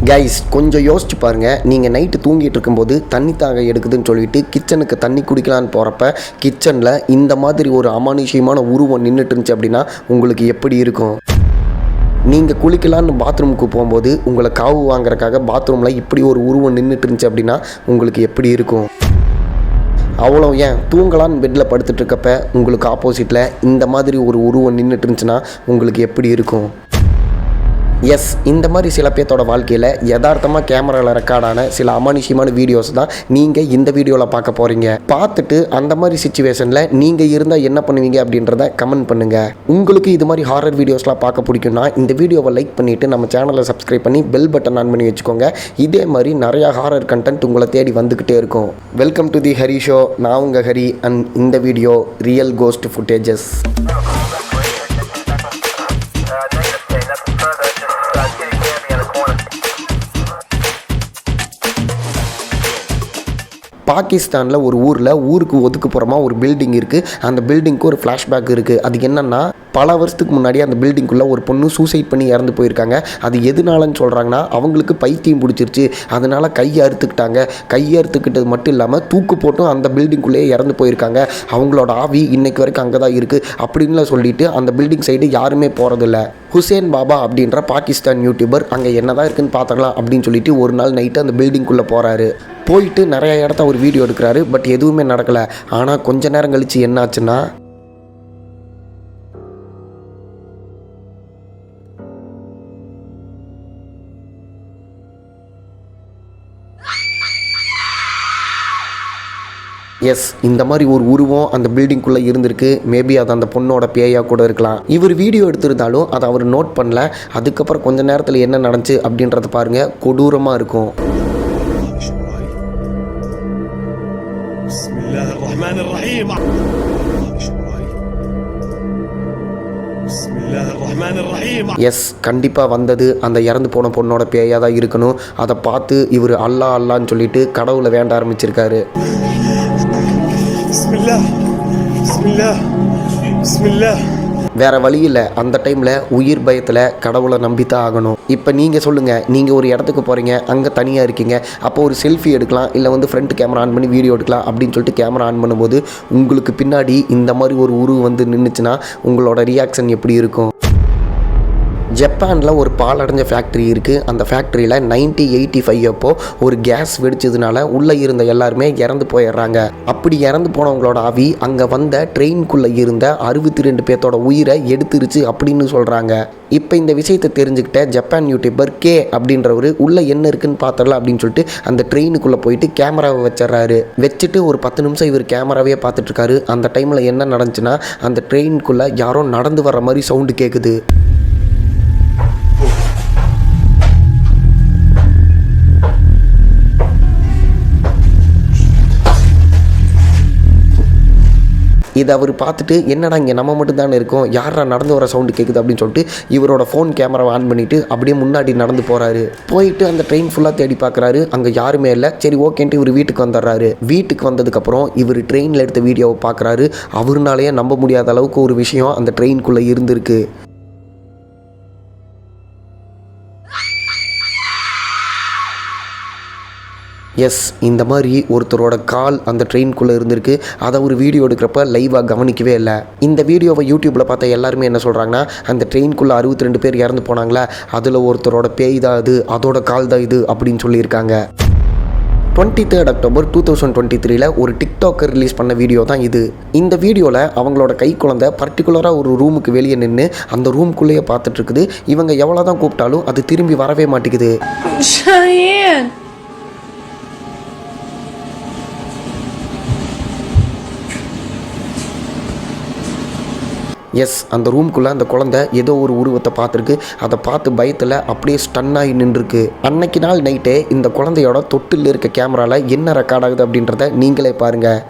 Guys கொஞ்சம் யோசிச்சு பாருங்கள், நீங்கள் நைட்டு தூங்கிட்டு இருக்கும்போது தண்ணி தாக எடுக்குதுன்னு சொல்லிட்டு கிச்சனுக்கு தண்ணி குடிக்கலான்னு போகிறப்ப கிச்சனில் இந்த மாதிரி ஒரு அமானுஷ்யமான உருவம் நின்றுட்டு இருந்துச்சு அப்படின்னா உங்களுக்கு எப்படி இருக்கும்? நீங்கள் குளிக்கலான்னு பாத்ரூமுக்கு போகும்போது உங்களை காவு வாங்குறதுக்காக பாத்ரூமில் இப்படி ஒரு உருவம் நின்றுட்டு இருந்துச்சு அப்படின்னா உங்களுக்கு எப்படி இருக்கும்? அவ்வளோ ஏன் தூங்கலான்னு பெட்டில் படுத்துட்டு இருக்கப்ப உங்களுக்கு ஆப்போசிட்டில் இந்த மாதிரி ஒரு உருவம் நின்றுட்டு இருந்துச்சுன்னா உங்களுக்கு எப்படி இருக்கும்? எஸ், இந்த மாதிரி சில பேர்த்தோட வாழ்க்கையில் யதார்த்தமாக கேமராவில் ரெக்கார்டான சில அமானுஷ்யமான வீடியோஸ் தான் நீங்கள் இந்த வீடியோவில் பார்க்க போகிறீங்க. பார்த்துட்டு அந்த மாதிரி சிச்சுவேஷனில் நீங்கள் இருந்தால் என்ன பண்ணுவீங்க அப்படின்றத கமெண்ட் பண்ணுங்கள். உங்களுக்கு இது மாதிரி ஹாரர் வீடியோஸ்லாம் பார்க்க பிடிக்கும்னா இந்த வீடியோவை லைக் பண்ணிவிட்டு நம்ம சேனலை சப்ஸ்கிரைப் பண்ணி பெல் பட்டன் ஆன் பண்ணி வச்சுக்கோங்க. இதே மாதிரி நிறையா ஹாரர் கண்டென்ட் உங்களை தேடி வந்துக்கிட்டே இருக்கும். Welcome to the Hari show. நான் உங்கள் ஹரி அண்ட் இந்த வீடியோ ரியல் கோஸ்ட் ஃபுட்டேஜஸ். பாகிஸ்தானில் ஒரு ஊருக்கு ஒதுக்குப்புறமா ஒரு பில்டிங் இருக்குது. அந்த பில்டிங்க்கு ஒரு ஃப்ளாஷ்பேக் இருக்குது. அது என்னென்னா, பல வருஷத்துக்கு முன்னாடி அந்த பில்டிங்குள்ளே ஒரு பொண்ணு சூசைட் பண்ணி இறந்து போயிருக்காங்க. அது எதுனாலன்னு சொல்கிறாங்கன்னா, அவங்களுக்கு பைத்தியம் பிடிச்சிருச்சு, அதனால் கையை அறுத்துக்கிட்டாங்க. கையை அறுத்துக்கிட்டது மட்டும் இல்லாமல் தூக்கு போட்டும் அந்த பில்டிங்குள்ளேயே இறந்து போயிருக்காங்க. அவங்களோட ஆவி இன்னைக்கு வரைக்கும் அங்கே தான் இருக்குது அப்படின்னு சொல்லிட்டு அந்த பில்டிங் சைடு யாருமே போகிறதில்ல. ஹுசேன் பாபா அப்படின்ற பாகிஸ்தான் யூடியூபர் அங்கே என்னதான் இருக்குன்னு பார்த்துக்கலாம் அப்படின்னு சொல்லிட்டு ஒரு நாள் நைட்டு அந்த பில்டிங்குள்ளே போகிறாரு. போயிட்டு நிறைய இடத்த ஒரு வீடியோ எடுக்கிறாரு. பட் எதுவுமே நடக்கலை. ஆனால் கொஞ்ச நேரம் கழித்து என்னாச்சுன்னா, எஸ், இந்த மாதிரி ஒரு உருவம் அந்த பில்டிங்குள்ளே இருந்திருக்கு. மேபி அது அந்த பொண்ணோட பேயாக கூட இருக்கலாம். இவர் வீடியோ எடுத்திருந்தாலும் அதை அவர் நோட் பண்ணல. அதுக்கப்புறம் கொஞ்ச நேரத்தில் என்ன நடந்துச்சு அப்படின்றத பாருங்கள், கொடூரமாக இருக்கும். எஸ், கண்டிப்பாக வந்தது அந்த இறந்து போன பொண்ணோட பேயாக தான் இருக்கணும். அதை பார்த்து இவர் அல்லா அல்லான்னு சொல்லிட்டு கடவுளை வேண்ட ஆரம்பிச்சிருக்காரு. வேற வழி இல்லை. அந்த டைமில் உயிர் பயத்தில் கடவுளை நம்பித்தான் ஆகணும். இப்போ நீங்கள் சொல்லுங்கள், நீங்கள் ஒரு இடத்துக்கு போகிறீங்க, அங்கே தனியாக இருக்கீங்க. அப்போ ஒரு செல்ஃபி எடுக்கலாம், இல்லை ஃப்ரண்ட் கேமரா ஆன் பண்ணி வீடியோ எடுக்கலாம் அப்படின்னு சொல்லிட்டு கேமரா ஆன் பண்ணும்போது உங்களுக்கு பின்னாடி இந்த மாதிரி ஒரு உருவம் நின்றுச்சுன்னா உங்களோட ரியாக்ஷன் எப்படி இருக்கும்? ஜப்பானில் ஒரு பாலடைஞ்ச ஃபேக்ட்ரி இருக்குது. அந்த ஃபேக்ட்ரியில் 1985 அப்போ ஒரு கேஸ் வெடிச்சதுனால உள்ளே இருந்த எல்லாருமே இறந்து போயிடுறாங்க. அப்படி இறந்து போனவங்களோட ஆவி அங்கே வந்த ட்ரெயின்குள்ளே இருந்த 62 பேர்த்தோட உயிரை எடுத்துருச்சு அப்படின்னு சொல்கிறாங்க. இப்போ இந்த விஷயத்தை தெரிஞ்சுக்கிட்ட ஜப்பான் யூடியூபர் கே அப்படின்றவர் உள்ளே என்ன இருக்குன்னு பார்த்துடலாம் அப்படின்னு சொல்லிட்டு அந்த ட்ரெயினுக்குள்ளே போயிட்டு கேமராவை வச்சிடறாரு. வச்சுட்டு ஒரு 10 நிமிஷம் இவர் கேமராவே பார்த்துட்ருக்காரு. அந்த டைமில் என்ன நடந்துச்சுன்னா, அந்த ட்ரெயினுக்குள்ளே யாரோ நடந்து வர மாதிரி சவுண்டு கேட்குது. இதை அவர் பார்த்துட்டு, என்னடா இங்கே நம்ம மட்டும் தானே இருக்கோம், யாரா நடந்து வர சவுண்டு கேட்குது அப்படின்னு சொல்லிட்டு இவரோட ஃபோன் கேமராவை ஆன் பண்ணிவிட்டு அப்படியே முன்னாடி நடந்து போகிறாரு. போயிட்டு அந்த ட்ரெயின் ஃபுல்லாக தேடி பார்க்குறாரு. அங்கே யாருமே இல்லை. சரி ஓகேன்ட்டு இவர் வீட்டுக்கு வந்துடுறாரு. வீட்டுக்கு வந்ததுக்கப்புறம் இவர் ட்ரெயினில் எடுத்த வீடியோவை பார்க்குறாரு. அவருனாலேயே நம்ப முடியாத அளவுக்கு ஒரு விஷயம் அந்த ட்ரெயினுக்குள்ளே இருந்திருக்கு. எஸ், இந்த மாதிரி ஒருத்தரோட கால் அந்த ட்ரெயின்குள்ளே இருந்திருக்கு. அதை ஒரு வீடியோ எடுக்கிறப்ப லைவாக கவனிக்கவே இல்லை. இந்த வீடியோவை யூடியூப்பில் பார்த்த எல்லாருமே என்ன சொல்கிறாங்கன்னா, அந்த ட்ரெயின்குள்ளே 62 பேர் இறந்து போனாங்களா, அதில் ஒருத்தரோட பேய் தான் அது, அதோட கால் தான் இது அப்படின்னு சொல்லியிருக்காங்க. 23 அக்டோபர் 2023 ஒரு டிக்டாக்கர் ரிலீஸ் பண்ண வீடியோ தான் இது. இந்த வீடியோவில் அவங்களோட கை குழந்தை பர்டிகுலராக ஒரு ரூமுக்கு வெளியே நின்று அந்த ரூம்குள்ளேயே பார்த்துட்டு இருக்குது. இவங்க எவ்வளோ தான் கூப்பிட்டாலும் அது திரும்பி வரவே மாட்டேங்குது. எஸ், அந்த ரூம்குள்ளே அந்த குழந்தை ஏதோ ஒரு உருவத்தை பார்த்துருக்கு. அதை பார்த்து பயத்தில் அப்படியே ஸ்டன்னாகி நின்றுருக்கு. அன்னைக்கு நாள் நைட்டே இந்த குழந்தையோட தொட்டில் இருக்க கேமராவில் என்ன ரெக்கார்ட் ஆகுது அப்படின்றத நீங்களே பாருங்கள்.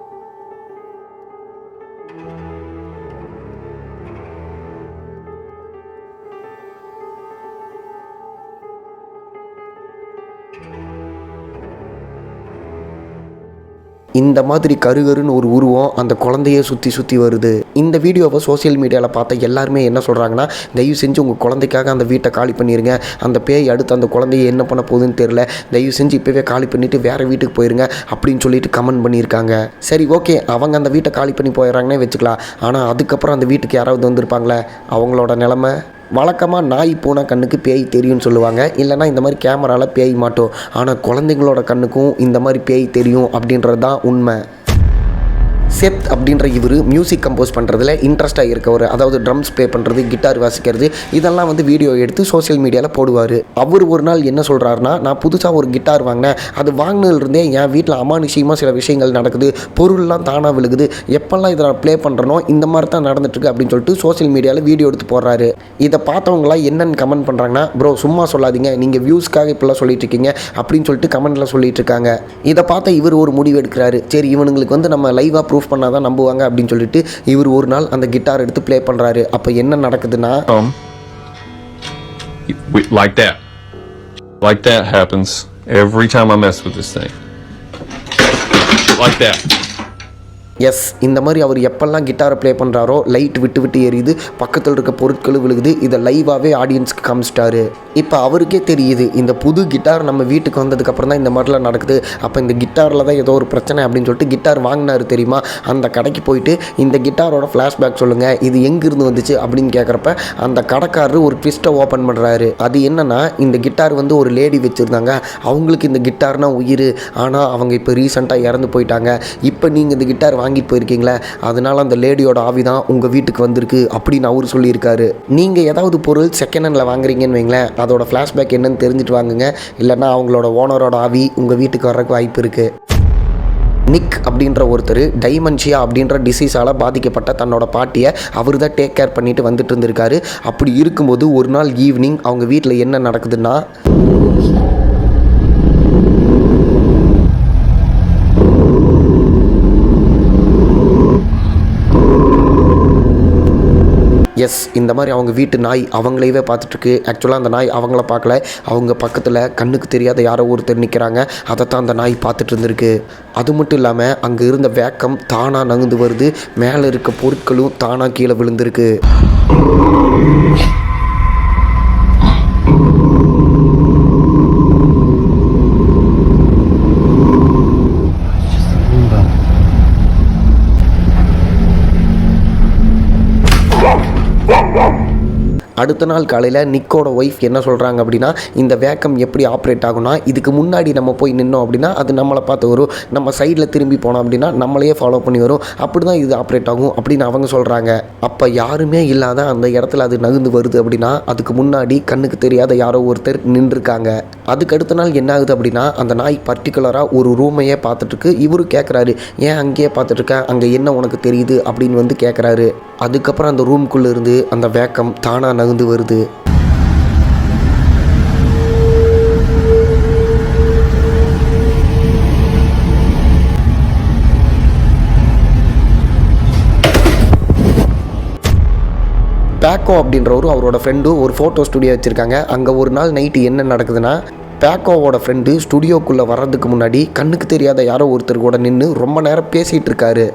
இந்த மாதிரி கருகருன்னு ஒரு உருவம் அந்த குழந்தையே சுற்றி வருது. இந்த வீடியோவை சோசியல் மீடியாவில் பார்த்த எல்லாருமே என்ன சொல்கிறாங்கன்னா, தயவு செஞ்சு உங்கள் குழந்தைக்காக அந்த வீட்டை காலி பண்ணிடுங்க, அந்த பேய் அடுத்து அந்த குழந்தைய என்ன பண்ண போகுதுன்னு தெரில, தயவு செஞ்சு இப்போவே காலி பண்ணிவிட்டு வேறு வீட்டுக்கு போயிருங்க அப்படின்னு சொல்லிட்டு கமெண்ட் பண்ணியிருக்காங்க. சரி ஓகே, அவங்க அந்த வீட்டை காலி பண்ணி போயிடறாங்கன்னே வச்சுக்கலாம். ஆனால் அதுக்கப்புறம் அந்த வீட்டுக்கு யாராவது வந்திருப்பாங்களே, அவங்களோட நிலமை. வழக்கமாக நாய் பூனை கண்ணுக்கு பேய் தெரியும்னு சொல்லுவாங்க, இல்லைனா இந்த மாதிரி கேமராவில் பேய் மாட்டோம். ஆனால் குழந்தைங்களோட கண்ணுக்கும் இந்த மாதிரி பேய் தெரியும் அப்படின்றது தான் உண்மை. செத் அப்படின்ற இவர் மியூசிக் கம்போஸ் பண்ணுறதுல இன்ட்ரெஸ்ட்டாக இருக்கவர். அதாவது ட்ரம்ஸ் ப்ளே பண்ணுறது, கிட்டார் வாசிக்கிறது, இதெல்லாம் வந்து வீடியோ எடுத்து சோஷியல் மீடியாவில் போடுவார். அவர் ஒரு நாள் என்ன சொல்கிறாருன்னா, நான் புதுசாக ஒரு கிட்டார் வாங்கினேன், அது வாங்கினதுலேருந்தே என் வீட்டில் அமானுஷியமாக சில விஷயங்கள் நடக்குது, பொருள்லாம் தானாக விழுகுது, எப்போல்லாம் இதை நான் ப்ளே பண்ணுறனோ இந்த மாதிரி தான் நடந்துட்டுருக்கு அப்படின்னு சொல்லிட்டு சோஷியல் மீடியாவில் வீடியோ எடுத்து போடுறாரு. இதை பார்த்தவங்களாம் என்னென்னு கமெண்ட் பண்ணுறாங்கன்னா, ப்ரோ சும்மா சொல்லாதீங்க, நீங்கள் வியூஸ்க்காக இப்போல்லாம் சொல்லிட்டு இருக்கீங்க அப்படின்னு சொல்லிட்டு கமெண்ட்டில் சொல்லிட்டு இருக்காங்க. இதை பார்த்த இவர் ஒரு முடிவு எடுக்கிறாரு. சரி, இவனுங்களுக்கு வந்து நம்ம லைவாக ப்ரூஃப் பண்ணாதான் நம்புவாங்க அப்படின்னு சொல்லிட்டு இவர் ஒரு நாள் அந்த கிட்டார் எடுத்து ப்ளே பண்றாரு. அப்ப என்ன நடக்குதுன்னா, like that happens every time I mess with this thing. Like that. Yes, இந்த மாதிரி அவர் எப்பெல்லாம் கிட்டாரை ப்ளே பண்ணுறாரோ லைட் விட்டு எரியுது, பக்கத்தில் இருக்க பொருட்கள் விழுகுது. இதை லைவாகவே ஆடியன்ஸ்க்கு காமிச்சிட்டாரு. இப்போ அவருக்கே தெரியுது, இந்த புது கிட்டார் நம்ம வீட்டுக்கு வந்ததுக்கப்புறம் தான் இந்த மாதிரிலாம் நடக்குது, அப்போ இந்த கிட்டாரில் தான் ஏதோ ஒரு பிரச்சனை அப்படின்னு சொல்லிட்டு கிட்டார் வாங்கினார் தெரியுமா. அந்த கடைக்கு போயிட்டு இந்த கிட்டாரோட ஃப்ளாஷ்பேக் சொல்லுங்கள், இது எங்கேருந்து வந்துச்சு அப்படின்னு கேட்குறப்ப அந்த கடைக்காரரு ஒரு ட்விஸ்ட்டை ஓப்பன் பண்ணுறாரு. அது என்னன்னா, இந்த கிட்டார் வந்து ஒரு லேடி வச்சுருந்தாங்க, அவங்களுக்கு இந்த கிட்டார்னா உயிர், ஆனால் அவங்க இப்போ ரீசெண்டாக இறந்து போயிட்டாங்க. இப்போ நீங்கள் இந்த கிட்டார் வாங்கிட்டு போயிருக்கீங்களே, அதனால அந்த லேடியோட ஆவி தான் உங்கள் வீட்டுக்கு வந்திருக்கு அப்படின்னு அவர் சொல்லியிருக்காரு. நீங்கள் ஏதாவது பொருள் செகண்ட் ஹேண்டில் வாங்குறீங்கன்னு வைங்களேன், அதோட ஃப்ளாஷ்பேக் என்னன்னு தெரிஞ்சுட்டு வாங்குங்க, இல்லைன்னா அவங்களோட ஓனரோட ஆவி உங்கள் வீட்டுக்கு வர்றதுக்கு வாய்ப்பு இருக்குது. நிக் அப்படின்ற ஒருத்தர் டைமென்ஷியா அப்படின்ற டிசீஸால் பாதிக்கப்பட்ட தன்னோட பாட்டியை அவர் தான் டேக் கேர் பண்ணிட்டு வந்துட்டு இருந்திருக்காரு. அப்படி இருக்கும்போது ஒரு நாள் ஈவினிங் அவங்க வீட்டில் என்ன நடக்குதுன்னா, எஸ், இந்த மாதிரி அவங்க வீட்டு நாய் அவங்களையவே பார்த்துட்ருக்கு. ஆக்சுவலாக அந்த நாய் அவங்கள பார்க்கல, அவங்க பக்கத்தில் கண்ணுக்கு தெரியாத யாரோ ஒருத்தர் நிற்கிறாங்க, அதைத்தான் அந்த நாய் பார்த்துட்டு இருந்திருக்கு. அது மட்டும் இல்லாமல் அங்கே இருந்த வேக்கம் தானாக நகர்ந்து வருது, மேலே இருக்க பொருட்களும் தானாக கீழே விழுந்திருக்கு. அடுத்த நாள் காலையில் நிக்கோட ஒய்ஃப் என்ன சொல்கிறாங்க அப்படின்னா, இந்த வேக்கம் எப்படி ஆப்ரேட் ஆகும்னா, இதுக்கு முன்னாடி நம்ம போய் நின்னோம் அப்படின்னா அது நம்மளை பார்த்து வரும், நம்ம சைடில் திரும்பி போனோம் அப்படின்னா நம்மளையே ஃபாலோ பண்ணி வரும், அப்படி தான் இது ஆப்ரேட் ஆகும் அப்படின்னு அவங்க சொல்கிறாங்க. அப்போ யாருமே இல்லாத அந்த இடத்துல அது நகர்ந்து வருது அப்படின்னா அதுக்கு முன்னாடி கண்ணுக்கு தெரியாத யாரோ ஒருத்தர் நின்றுருக்காங்க. அதுக்கு அடுத்த நாள் என்ன ஆகுது அப்படின்னா, அந்த நாய் பர்டிகுலராக ஒரு ரூமையே பார்த்துட்ருக்கு. இவரு கேட்குறாரு, ஏன் அங்கேயே பார்த்துட்ருக்க, அங்கே என்ன உனக்கு தெரியுது அப்படின்னு வந்து கேட்குறாரு. அதுக்கப்புறம் அந்த ரூம்குள்ளே இருந்து அந்த வேக்கம் தானாக நகர்ந்து வருது. பேக்கோ அப்படின்றவரும் அவரோட ஃப்ரெண்டும் ஒரு ஃபோட்டோ ஸ்டுடியோ வச்சுருக்காங்க. அங்கே ஒரு நாள் நைட்டு என்ன நடக்குதுன்னா, பேக்கோவோட ஃப்ரெண்டு ஸ்டுடியோக்குள்ளே வர்றதுக்கு முன்னாடி கண்ணுக்கு தெரியாத யாரோ ஒருத்தர் கூட நின்று ரொம்ப நேரம் பேசிகிட்டு இருக்காரு.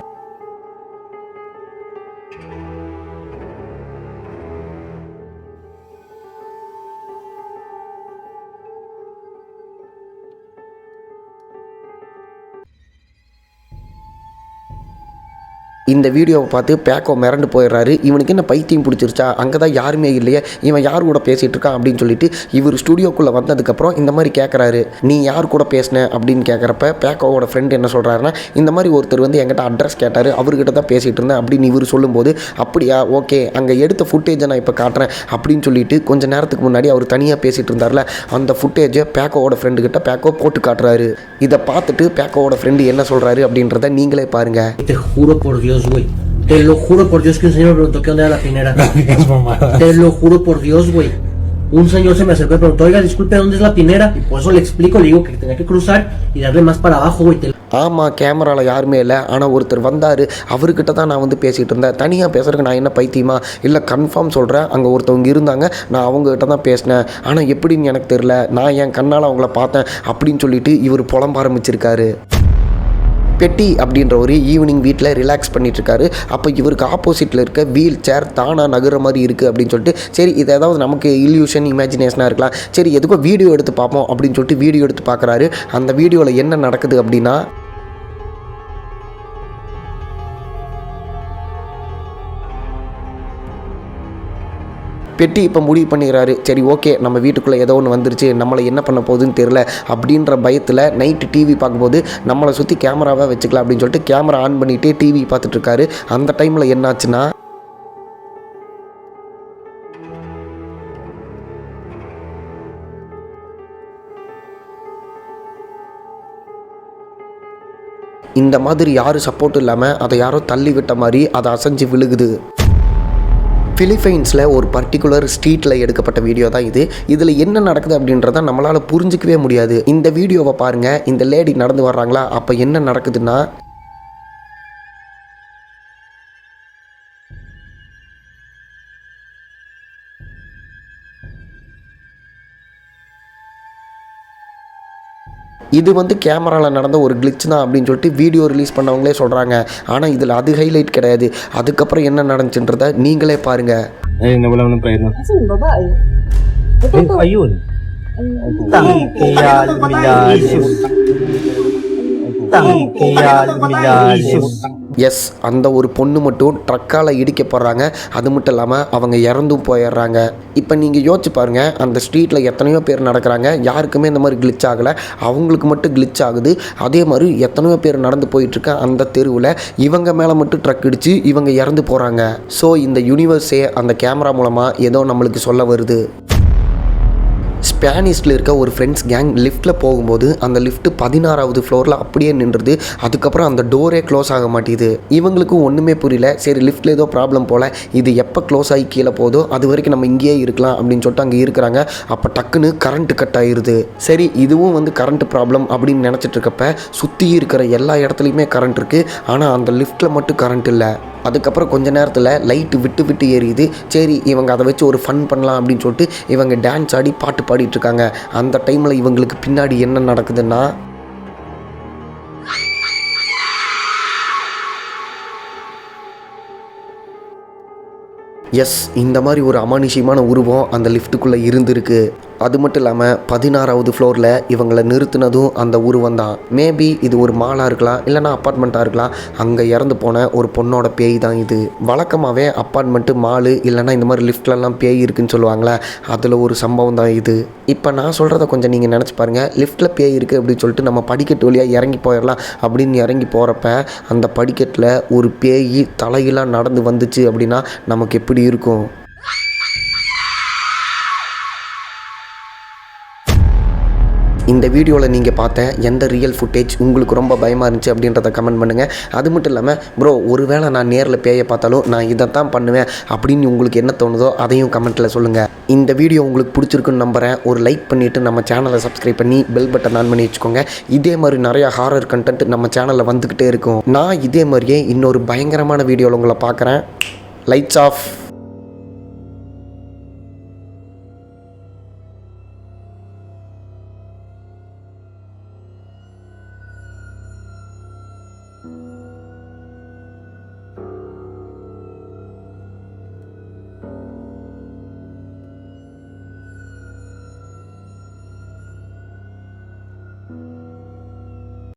இந்த வீடியோவை பார்த்து பேக்கோ மிரண்டு போயிடுறாரு. இவனுக்கு என்ன பைத்தியம் பிடிச்சிருச்சா, அங்கே தான் யாருமே இல்லையே, இவன் யார் கூட பேசிகிட்டு இருக்கான் அப்படின்னு சொல்லிட்டு இவர் ஸ்டுடியோக்குள்ளே வந்ததுக்கப்புறம் இந்த மாதிரி கேட்குறாரு, நீ யார் கூட பேசின அப்படின்னு கேட்குறப்ப பேக்கோவோட ஃப்ரெண்டு என்ன சொல்கிறாருன்னா, இந்த மாதிரி ஒருத்தர் வந்து என்கிட்ட அட்ரஸ் கேட்டார், அவர்கிட்ட தான் பேசிகிட்டு இருந்தேன் அப்படின்னு இவர் சொல்லும்போது, அப்படியா ஓகே அங்கே எடுத்த ஃபுட்டேஜை நான் இப்போ காட்டுறேன் அப்படின்னு சொல்லிட்டு கொஞ்சம் நேரத்துக்கு முன்னாடி அவர் தனியாக பேசிகிட்டு இருந்தார்ல, அந்த ஃபுட்டேஜை பேக்கோவோட ஃப்ரெண்டுக்கிட்ட பேக்கோ போட்டு காட்டுறாரு. இதை பார்த்துட்டு பேக்கோவோட ஃப்ரெண்டு என்ன சொல்கிறாரு அப்படின்றத நீங்களே பாருங்கள். Güey. Te lo juro por Dios que un señor me preguntó qué onda era la pinera. Te lo juro por Dios, güey. Un señor se me acercó y preguntó, oiga, disculpe, ¿dónde es la pinera? Y por eso le explico, le digo que tenía que cruzar y darle más para abajo, güey. ஆமாம், கேமராவில் யாருமே இல்லை, ஆனால் ஒருத்தர் வந்தார், அவர்கிட்ட தான் நான் வந்து பேசிகிட்டு இருந்தேன். தனியாக பேசுகிறதுக்கு நான் என்ன பைத்தியமா, இல்லை கன்ஃபார்ம் சொல்கிறேன், அங்கே ஒருத்தவங்க இருந்தாங்க, நான் அவங்ககிட்ட தான் பேசினேன், ஆனால் எப்படின்னு எனக்கு தெரில, நான் என் கண்ணால் அவங்கள பார்த்தேன் அப்படின்னு சொல்லிட்டு இவர் புலம்ப ஆரம்பிச்சிருக்காரு. பெட்டி அப்படின்றவர் ஈவினிங் வீட்டில் ரிலாக்ஸ் பண்ணிட்டு இருக்காரு. அப்போ இவருக்கு ஆப்போசிட்டில் இருக்க வீல் சேர் தானாக நகுற மாதிரி இருக்குது அப்படின்னு சொல்லிட்டு சரி இது ஏதாவது நமக்கு இல்யூஷன் இமேஜினேஷனாக இருக்கலாம், சரி எதுக்கோ வீடியோ எடுத்து பார்ப்போம் அப்படின்னு சொல்லிட்டு வீடியோ எடுத்து பார்க்குறாரு. அந்த வீடியோவில் என்ன நடக்குது அப்படின்னா பெட்டி இப்போ முடிவு பண்ணிக்கிறாரு, சரி ஓகே நம்ம வீட்டுக்குள்ளே ஏதோ ஒன்று வந்துருச்சு, நம்மளை என்ன பண்ண போகுதுன்னு தெரில அப்படின்ற பயத்தில் நைட்டு டிவி பார்க்கும்போது நம்மளை சுற்றி கேமராவாக வச்சுக்கலாம் அப்படின்னு சொல்லிட்டு கேமரா ஆன் பண்ணிகிட்டே டிவி பார்த்துட்ருக்காரு. அந்த டைமில் என்னாச்சுன்னா இந்த மாதிரி யாரும் சப்போர்ட் இல்லாமல் அதை யாரோ தள்ளி விட்ட மாதிரி அதை அசைஞ்சு விழுகுது. பிலிப்பைன்ஸில் ஒரு பர்டிகுலர் ஸ்ட்ரீட்டில் எடுக்கப்பட்ட வீடியோ தான் இது. இதில் என்ன நடக்குது அப்படின்றத நம்மளால் புரிஞ்சிக்கவே முடியாது. இந்த வீடியோவை பாருங்கள். இந்த லேடி நடந்து வர்றாங்களா, அப்போ என்ன நடக்குதுன்னா இது வந்து கேமராவில் நடந்த ஒரு கிளிச் தான் அப்படின்னு சொல்லிட்டு வீடியோ ரிலீஸ் பண்ணவங்களே சொல்கிறாங்க. ஆனால் இதில் அது ஹைலைட் கிடையாது. அதுக்கப்புறம் என்ன நடந்துச்சுன்றதை நீங்களே பாருங்கள். Nawalan ng preno. Asan yung babae? Ayun. Tangkiyal Milasus. Tangkiyal Milasus. Yes, அந்த ஒரு பொண்ணு மட்டும் ட்ரக்கால் இடிக்கப்படுறாங்க. அது மட்டும் இல்லாமல் அவங்க இறந்தும் போயிடுறாங்க. இப்போ நீங்கள் யோசிச்சு பாருங்கள், அந்த ஸ்ட்ரீட்டில் எத்தனையோ பேர் நடக்கிறாங்க, யாருக்குமே இந்த மாதிரி கிளிச் ஆகலை, அவங்களுக்கு மட்டும் கிளிச் ஆகுது. அதே மாதிரி எத்தனையோ பேர் நடந்து போயிட்டுருக்க அந்த தெருவில் இவங்க மேலே மட்டும் ட்ரக் இடித்து இவங்க இறந்து போகிறாங்க. ஸோ இந்த யூனிவர்ஸே அந்த கேமரா மூலமாக ஏதோ நம்மளுக்கு சொல்ல வருது. ஸ்பானிஷில் இருக்க ஒரு ஃப்ரெண்ட்ஸ் கேங் லிஃப்ட்டில் போகும்போது அந்த லிஃப்ட் 16வது ஃப்ளோரில் அப்படியே நின்றுது. அதுக்கப்புறம் அந்த டோரே க்ளோஸ் ஆக மாட்டேது. இவங்களுக்கும் ஒன்றுமே புரியல. சரி லிஃப்ட்டில் ஏதோ ப்ராப்ளம் போல், இது எப்போ க்ளோஸ் ஆகி கீழே போதோ அது வரைக்கும் நம்ம இங்கேயே இருக்கலாம் அப்படின்னு சொல்லிட்டு அங்கே இருக்கிறாங்க. அப்போ டக்குன்னு கரண்ட்டு கட் ஆகிருது. சரி இதுவும் வந்து கரண்ட் ப்ராப்ளம் அப்படின்னு நினச்சிட்டு இருக்கப்ப சுற்றி இருக்கிற எல்லா இடத்துலையுமே கரண்ட் இருக்குது. ஆனால் அந்த லிஃப்ட்டில் மட்டும் கரண்ட் இல்லை. அதுக்கப்புறம் கொஞ்ச நேரத்தில் லைட்டு விட்டு விட்டு எரியுது. சரி இவங்க அதை வச்சு ஒரு ஃபன் பண்ணலாம் அப்படின்னு சொல்லிட்டு இவங்க டான்ஸ் ஆடி பாட்டு பாடிட்டுருக்காங்க. அந்த டைமில் இவங்களுக்கு பின்னாடி என்ன நடக்குதுன்னா எஸ், இந்த மாதிரி ஒரு அமானுஷ்யமான உருவம் அந்த லிஃப்ட்டுக்குள்ளே இருந்திருக்கு. அது மட்டும் இல்லாமல் 16வது ஃப்ளோரில் இவங்களை நிறுத்தினதும் அந்த உருவம் தான். மேபி இது ஒரு மாலாக இருக்கலாம், இல்லைனா அப்பார்ட்மெண்ட்டாக இருக்கலாம். அங்கே இறந்து போன ஒரு பொண்ணோட பேய் தான் இது. வழக்கமாகவே அப்பார்ட்மெண்ட்டு, மாலு இல்லைனா இந்த மாதிரி லிஃப்ட்லலாம் பேய் இருக்குதுன்னு சொல்லுவாங்களே, அதில் ஒரு சம்பவம் தான் இது. இப்போ நான் சொல்கிறத கொஞ்சம் நீங்கள் நினச்சி பாருங்கள். லிஃப்ட்டில் பேய் இருக்குது அப்படின்னு சொல்லிட்டு நம்ம படிக்கட்டு வழியாக இறங்கி போயிடலாம் அப்படின்னு இறங்கி போகிறப்ப அந்த படிக்கட்டில் ஒரு பேய் தலையெல்லாம் நடந்து வந்துச்சு அப்படின்னா நமக்கு எப்படி இருக்கும்? இந்த வீடியோவில் நீங்கள் பார்த்த எந்த ரியல் ஃபுட்டேஜ் உங்களுக்கு ரொம்ப பயமாக இருந்துச்சு அப்படின்றத கமெண்ட் பண்ணுங்கள். அது மட்டும் இல்லாமல் ப்ரோ ஒருவேளை நான் நேரில் பேயை பார்த்தாலும் நான் இதை தான் பண்ணுவேன் அப்படின்னு உங்களுக்கு என்ன தோணுதோ அதையும் கமெண்ட்டில் சொல்லுங்கள். இந்த வீடியோ உங்களுக்கு பிடிச்சிருக்குன்னு நம்புகிறேன். ஒரு லைக் பண்ணிவிட்டு நம்ம சேனலை சப்ஸ்கிரைப் பண்ணி பெல் பட்டன் ஆன் பண்ணி வச்சுக்கோங்க. இதே மாதிரி நிறையா ஹாரர் கண்டென்ட் நம்ம சேனலில் வந்துக்கிட்டே இருக்கும். நான் இதே மாதிரியே இன்னொரு பயங்கரமான வீடியோவில் உங்களை பார்க்குறேன். Lights of.